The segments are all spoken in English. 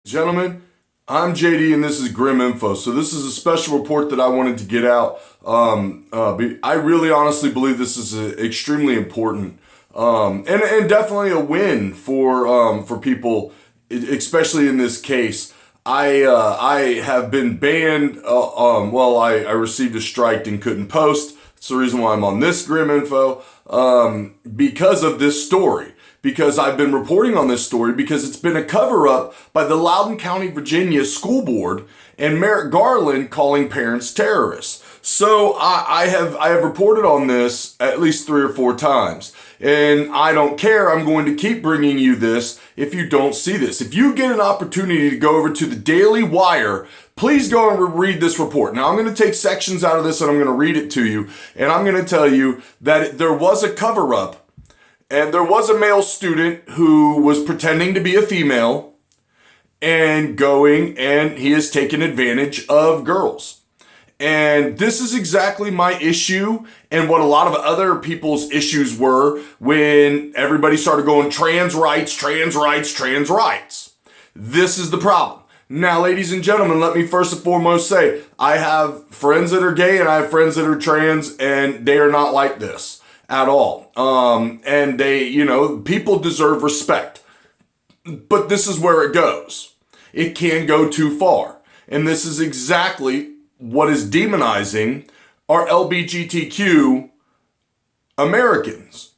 Gentlemen, I'm JD and this is Grim Info. So this is a special report that I wanted to get out. I really honestly believe this is extremely important and definitely a win for people, especially in this case. I have been banned. I received a strike and couldn't post. That's the reason why I'm on this Grim Info because of this story. Because I've been reporting on this story because it's been a cover-up by the Loudoun County, Virginia School Board and Merrick Garland calling parents terrorists. So I have reported on this at least 3 or 4 times. And I don't care. I'm going to keep bringing you this if you don't see this. If you get an opportunity to go over to the Daily Wire, please go and read this report. Now, I'm going to take sections out of this and I'm going to read it to you. And I'm going to tell you that there was a cover-up. And there was a male student who was pretending to be a female and he has taken advantage of girls. And this is exactly my issue and what a lot of other people's issues were when everybody started going trans rights, trans rights, trans rights. This is the problem. Now, ladies and gentlemen, let me first and foremost say, I have friends that are gay and I have friends that are trans, and they are not like this at all. And people deserve respect. But this is where it goes. It can go too far. And this is exactly what is demonizing our LGBTQ Americans.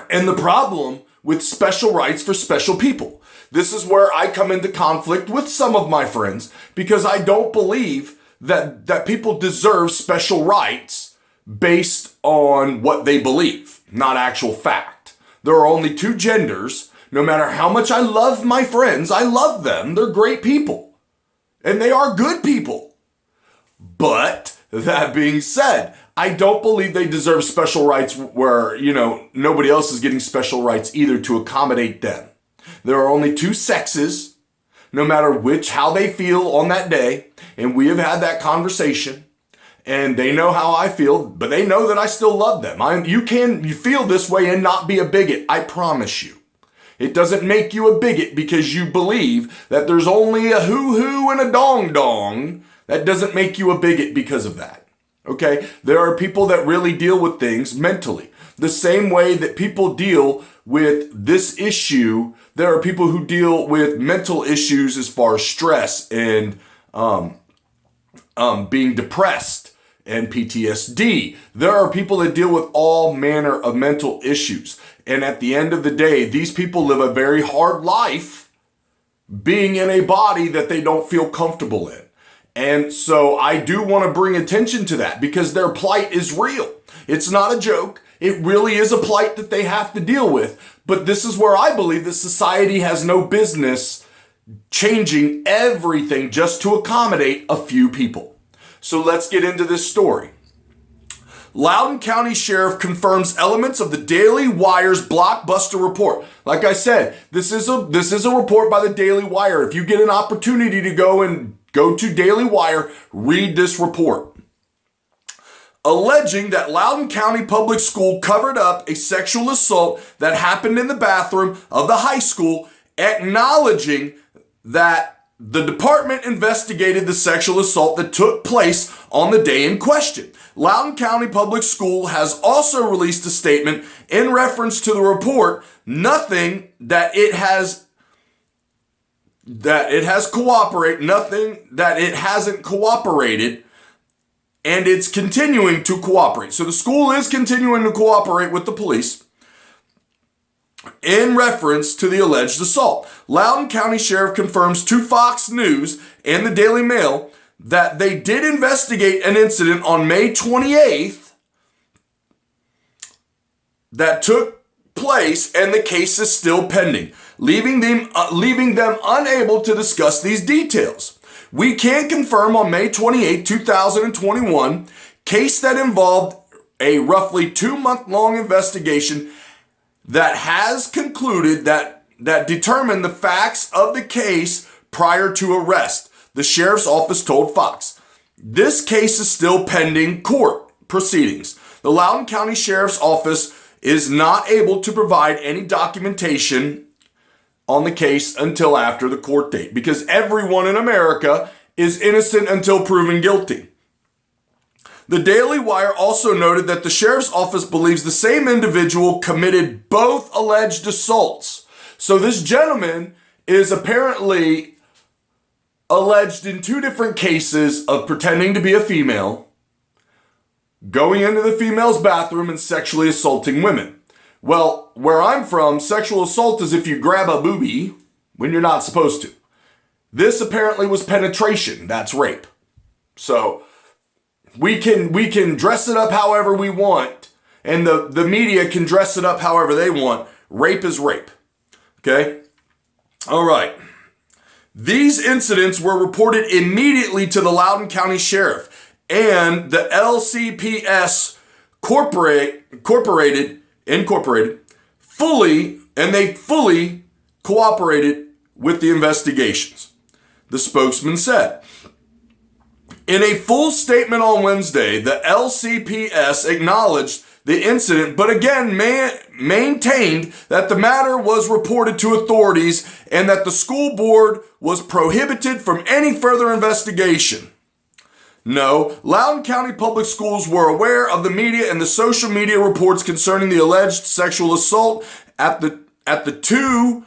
And the problem with special rights for special people. This is where I come into conflict with some of my friends because I don't believe that people deserve special rights based on what they believe, not actual fact. There are only 2 genders. No matter how much I love my friends, I love them. They're great people. And they are good people. But that being said, I don't believe they deserve special rights where, nobody else is getting special rights either to accommodate them. There are only 2 sexes, no matter how they feel on that day. And we have had that conversation. And they know how I feel, but they know that I still love them. You feel this way and not be a bigot. I promise you. It doesn't make you a bigot because you believe that there's only a hoo-hoo and a dong-dong. That doesn't make you a bigot because of that. Okay? There are people that really deal with things mentally. The same way that people deal with this issue, there are people who deal with mental issues as far as stress and being depressed and PTSD. There are people that deal with all manner of mental issues. And at the end of the day, these people live a very hard life being in a body that they don't feel comfortable in. And so I do want to bring attention to that because their plight is real. It's not a joke. It really is a plight that they have to deal with. But this is where I believe that society has no business changing everything just to accommodate a few people. So let's get into this story. Loudoun County Sheriff confirms elements of the Daily Wire's blockbuster report. Like I said, this is a report by the Daily Wire. If you get an opportunity to go to Daily Wire, read this report. Alleging that Loudoun County Public School covered up a sexual assault that happened in the bathroom of the high school, acknowledging that the department investigated the sexual assault that took place on the day in question. Loudoun County Public School has also released a statement in reference to the report, nothing that it hasn't cooperated, and it's continuing to cooperate. So the school is continuing to cooperate with the police in reference to the alleged assault. Loudoun County Sheriff confirms to Fox News and the Daily Mail that they did investigate an incident on May 28th that took place, and the case is still pending, leaving them unable to discuss these details. We can confirm on May 28, 2021, case that involved a roughly 2-month-long investigation that has concluded that determined the facts of the case prior to arrest, the sheriff's office told Fox. This case is still pending court proceedings. The Loudoun County Sheriff's Office is not able to provide any documentation on the case until after the court date, because everyone in America is innocent until proven guilty. The Daily Wire also noted that the sheriff's office believes the same individual committed both alleged assaults. So this gentleman is apparently alleged in two different cases of pretending to be a female, going into the female's bathroom and sexually assaulting women. Well, where I'm from, sexual assault is if you grab a boobie when you're not supposed to. This apparently was penetration. That's rape. So we can dress it up however we want, and the media can dress it up however they want. Rape is rape. Okay? All right. These incidents were reported immediately to the Loudoun County Sheriff, and the LCPS Incorporated fully cooperated with the investigations. The spokesman said, in a full statement on Wednesday, the LCPS acknowledged the incident, but again maintained that the matter was reported to authorities and that the school board was prohibited from any further investigation. No, Loudoun County Public Schools were aware of the media and the social media reports concerning the alleged sexual assault at two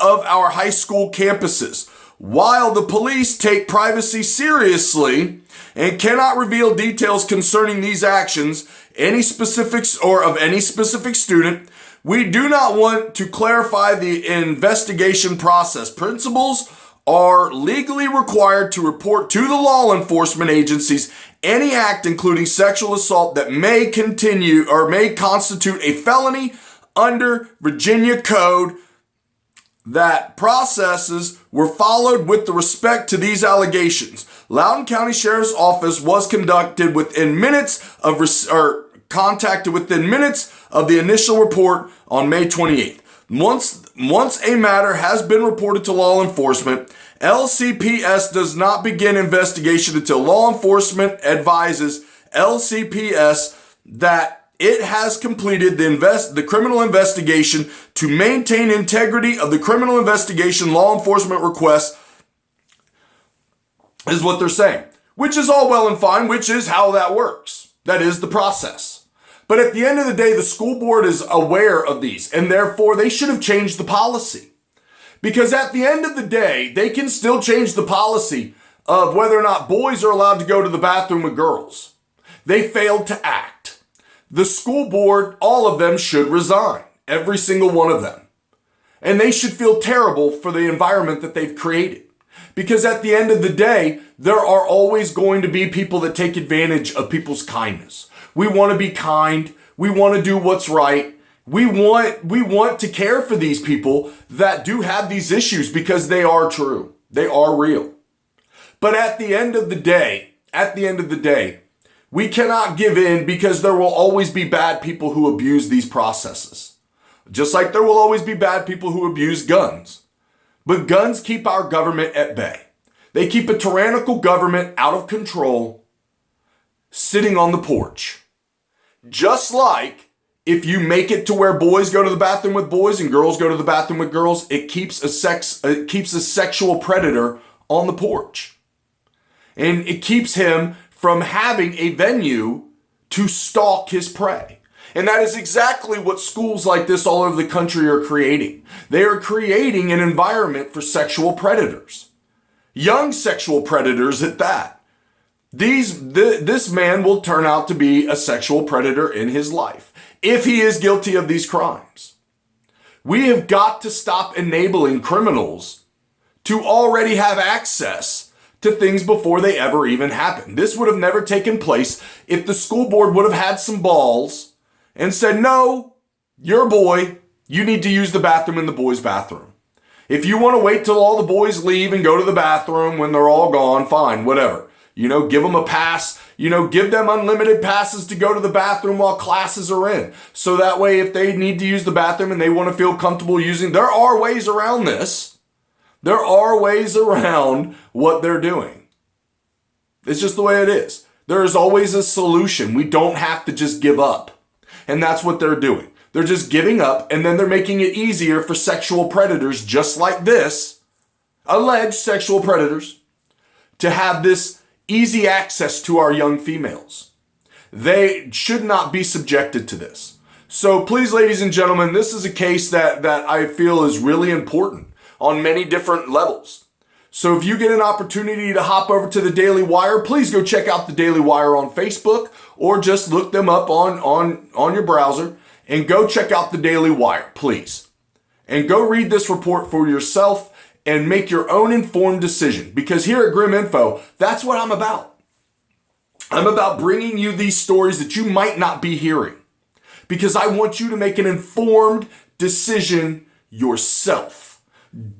of our high school campuses. While the police take privacy seriously and cannot reveal details concerning these actions, any specifics or of any specific student, we do not want to clarify the investigation process. Principals are legally required to report to the law enforcement agencies any act, including sexual assault, that may constitute a felony under Virginia Code. That processes were followed with respect to these allegations. Loudoun County Sheriff's Office was contacted within minutes of the initial report on May 28th. Once a matter has been reported to law enforcement, LCPS does not begin investigation until law enforcement advises LCPS that it has completed the criminal investigation. To maintain integrity of the criminal investigation, law enforcement requests is what they're saying, which is all well and fine, which is how that works. That is the process. But at the end of the day, the school board is aware of these, and therefore they should have changed the policy. Because at the end of the day, they can still change the policy of whether or not boys are allowed to go to the bathroom with girls. They failed to act. The school board, all of them should resign. Every single one of them. And they should feel terrible for the environment that they've created. Because at the end of the day, there are always going to be people that take advantage of people's kindness. We want to be kind. We want to do what's right. We want to care for these people that do have these issues because they are true. They are real. But at the end of the day, we cannot give in, because there will always be bad people who abuse these processes. Just like there will always be bad people who abuse guns. But guns keep our government at bay. They keep a tyrannical government out of control, sitting on the porch. Just like if you make it to where boys go to the bathroom with boys and girls go to the bathroom with girls, it keeps a sexual predator on the porch. And it keeps him from having a venue to stalk his prey. And that is exactly what schools like this all over the country are creating. They are creating an environment for sexual predators. Young sexual predators at that. This man will turn out to be a sexual predator in his life if he is guilty of these crimes. We have got to stop enabling criminals to already have access to things before they ever even happen. This would have never taken place if the school board would have had some balls and said, no, you're a boy, you need to use the bathroom in the boys' bathroom. If you want to wait till all the boys leave and go to the bathroom when they're all gone, fine, whatever. Give them a pass, give them unlimited passes to go to the bathroom while classes are in. So that way, if they need to use the bathroom and they want to feel comfortable using, there are ways around this. There are ways around what they're doing. It's just the way it is. There is always a solution. We don't have to just give up. And that's what they're doing. They're just giving up, and then they're making it easier for sexual predators just like this, alleged sexual predators, to have this easy access to our young females. They should not be subjected to this. So please, ladies and gentlemen, this is a case that I feel is really important on many different levels. So if you get an opportunity to hop over to the Daily Wire, please go check out the Daily Wire on Facebook, or just look them up on your browser and go check out the Daily Wire, please. And go read this report for yourself and make your own informed decision. Because here at Grim Info, that's what I'm about. I'm about bringing you these stories that you might not be hearing. Because I want you to make an informed decision yourself.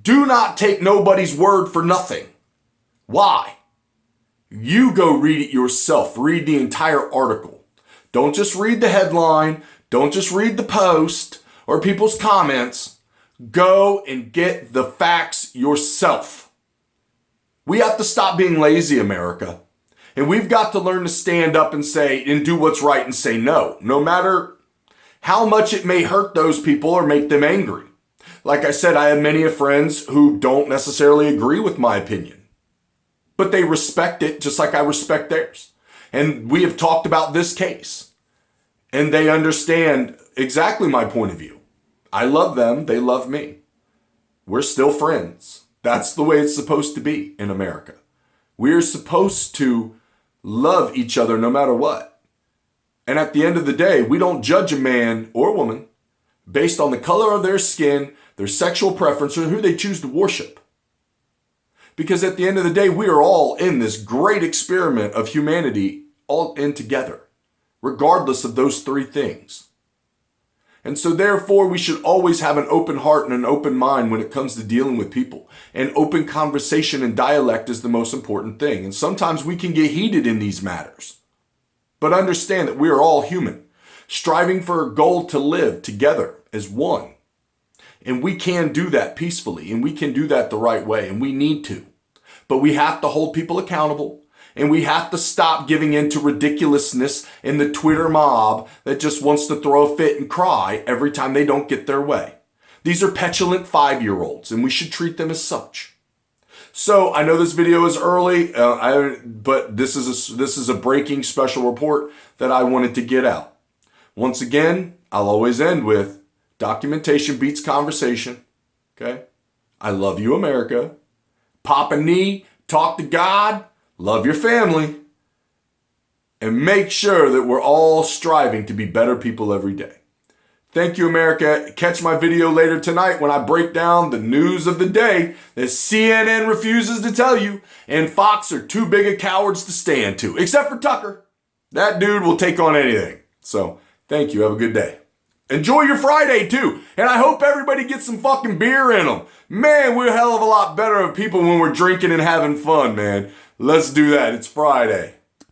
Do not take nobody's word for nothing. Why? You go read it yourself. Read the entire article. Don't just read the headline. Don't just read the post or people's comments. Go and get the facts yourself. We have to stop being lazy, America. And we've got to learn to stand up and say and do what's right and say no, no matter how much it may hurt those people or make them angry. Like I said, I have many friends who don't necessarily agree with my opinion, but they respect it just like I respect theirs. And we have talked about this case, and they understand exactly my point of view. I love them. They love me. We're still friends. That's the way it's supposed to be in America. We're supposed to love each other no matter what. And at the end of the day, we don't judge a man or woman based on the color of their skin, their sexual preference, or who they choose to worship. Because at the end of the day, we are all in this great experiment of humanity, all in together, regardless of those three things. And so therefore, we should always have an open heart and an open mind when it comes to dealing with people. And open conversation and dialect is the most important thing. And sometimes we can get heated in these matters. But understand that we are all human, striving for a goal to live together as one. And we can do that peacefully, and we can do that the right way, and we need to. But we have to hold people accountable, and we have to stop giving in to ridiculousness in the Twitter mob that just wants to throw a fit and cry every time they don't get their way. These are petulant 5-year-olds, and we should treat them as such. So I know this video is early, but this is a breaking special report that I wanted to get out. Once again, I'll always end with documentation beats conversation. Okay? I love you, America. Pop a knee, talk to God, love your family, and make sure that we're all striving to be better people every day. Thank you, America. Catch my video later tonight when I break down the news of the day that CNN refuses to tell you and Fox are too big of cowards to stand to, except for Tucker. That dude will take on anything. So, thank you. Have a good day. Enjoy your Friday, too. And I hope everybody gets some fucking beer in them. Man, we're a hell of a lot better of people when we're drinking and having fun, man. Let's do that. It's Friday.